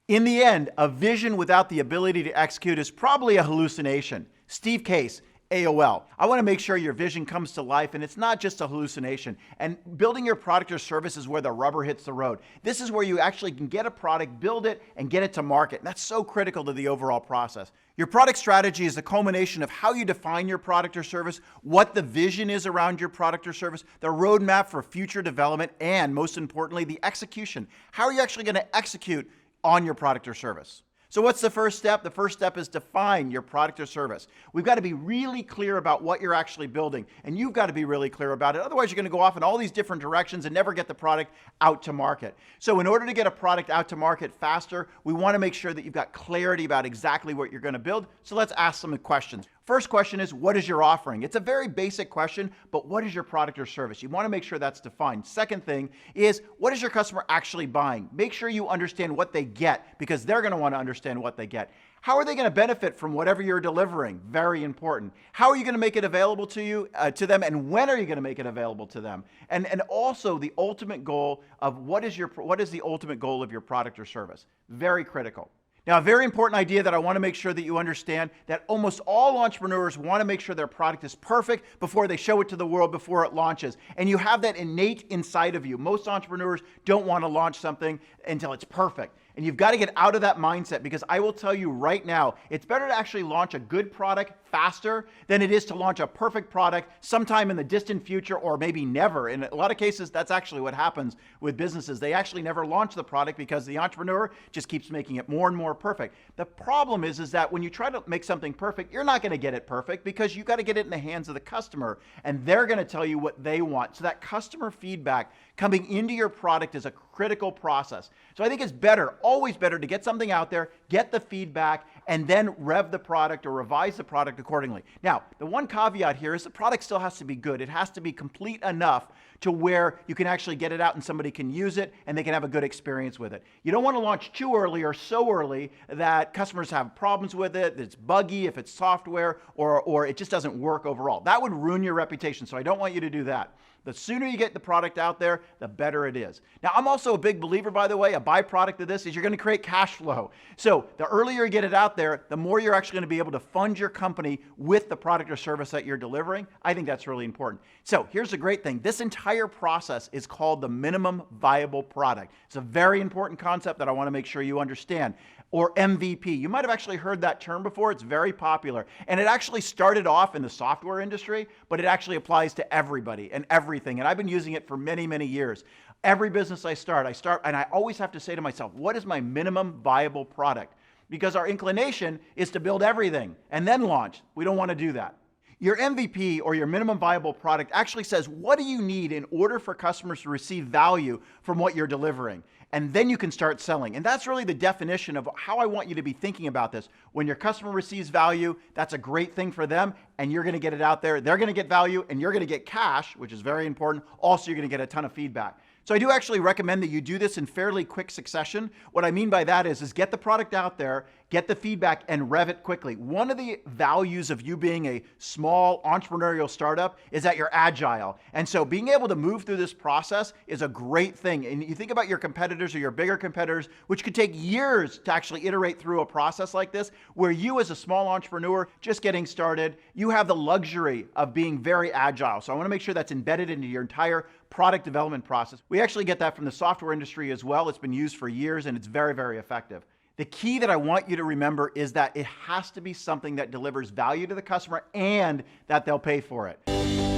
In the end, a vision without the ability to execute is probably a hallucination. Steve Case, AOL. I want to make sure your vision comes to life and it's not just a hallucination. And building your product or service is where the rubber hits the road. This is where you actually can get a product, build it, and get it to market. And that's so critical to the overall process. Your product strategy is the culmination of how you define your product or service, what the vision is around your product or service, the roadmap for future development, and most importantly, the execution. How are you actually going to execute on your product or service? So what's the first step? The first step is define your product or service. We've got to be really clear about what you're actually building, and you've got to be really clear about it. Otherwise, you're going to go off in all these different directions and never get the product out to market. So in order to get a product out to market faster, we want to make sure that you've got clarity about exactly what you're going to build. So let's ask some questions. First question is, what is your offering? It's a very basic question, but what is your product or service? You want to make sure that's defined. Second thing is, what is your customer actually buying? Make sure you understand what they get, because they're going to want to understand what they get. How are they going to benefit from whatever you're delivering? Very important. How are you going to make it available to them, and when are you going to make it available to them? And also the ultimate goal of what is the ultimate goal of your product or service? Very critical. Now, a very important idea that I want to make sure that you understand, that almost all entrepreneurs want to make sure their product is perfect before they show it to the world, before it launches. And you have that innate inside of you. Most entrepreneurs don't want to launch something until it's perfect. And you've got to get out of that mindset, because I will tell you right now, it's better to actually launch a good product faster than it is to launch a perfect product sometime in the distant future, or maybe never. In a lot of cases, that's actually what happens with businesses. They actually never launch the product because the entrepreneur just keeps making it more and more perfect. The problem is that when you try to make something perfect, you're not going to get it perfect, because you've got to get it in the hands of the customer, and they're going to tell you what they want. So that customer feedback coming into your product is a critical process. So I think it's better, always better, to get something out there, get the feedback, and then rev the product or revise the product accordingly. Now, the one caveat here is the product still has to be good. It has to be complete enough to where you can actually get it out and somebody can use it and they can have a good experience with it. You don't want to launch too early or so early that customers have problems with it, it's buggy if it's software, or it just doesn't work overall. That would ruin your reputation, so I don't want you to do that. The sooner you get the product out there, the better it is. Now, I'm also a big believer, by the way, a byproduct of this is you're going to create cash flow. So the earlier you get it out there, the more you're actually going to be able to fund your company with the product or service that you're delivering. I think that's really important. So here's the great thing. This entire process is called the minimum viable product. It's a very important concept that I want to make sure you understand. Or MVP. You might have actually heard that term before. It's very popular. And it actually started off in the software industry, but it actually applies to everybody and everything. And I've been using it for many, many years. Every business I start, and I always have to say to myself, what is my minimum viable product? Because our inclination is to build everything and then launch. We don't want to do that. Your MVP, or your minimum viable product, actually says, what do you need in order for customers to receive value from what you're delivering? And then you can start selling. And that's really the definition of how I want you to be thinking about this. When your customer receives value, that's a great thing for them, and you're going to get it out there. They're going to get value, and you're going to get cash, which is very important. Also, you're going to get a ton of feedback. So I do actually recommend that you do this in fairly quick succession. What I mean by that is get the product out there, get the feedback, and rev it quickly. One of the values of you being a small entrepreneurial startup is that you're agile. And so being able to move through this process is a great thing. And you think about your competitors or your bigger competitors, which could take years to actually iterate through a process like this, where you as a small entrepreneur just getting started, you have the luxury of being very agile. So I want to make sure that's embedded into your entire product development process. We actually get that from the software industry as well. It's been used for years and it's very, very effective. The key that I want you to remember is that it has to be something that delivers value to the customer and that they'll pay for it.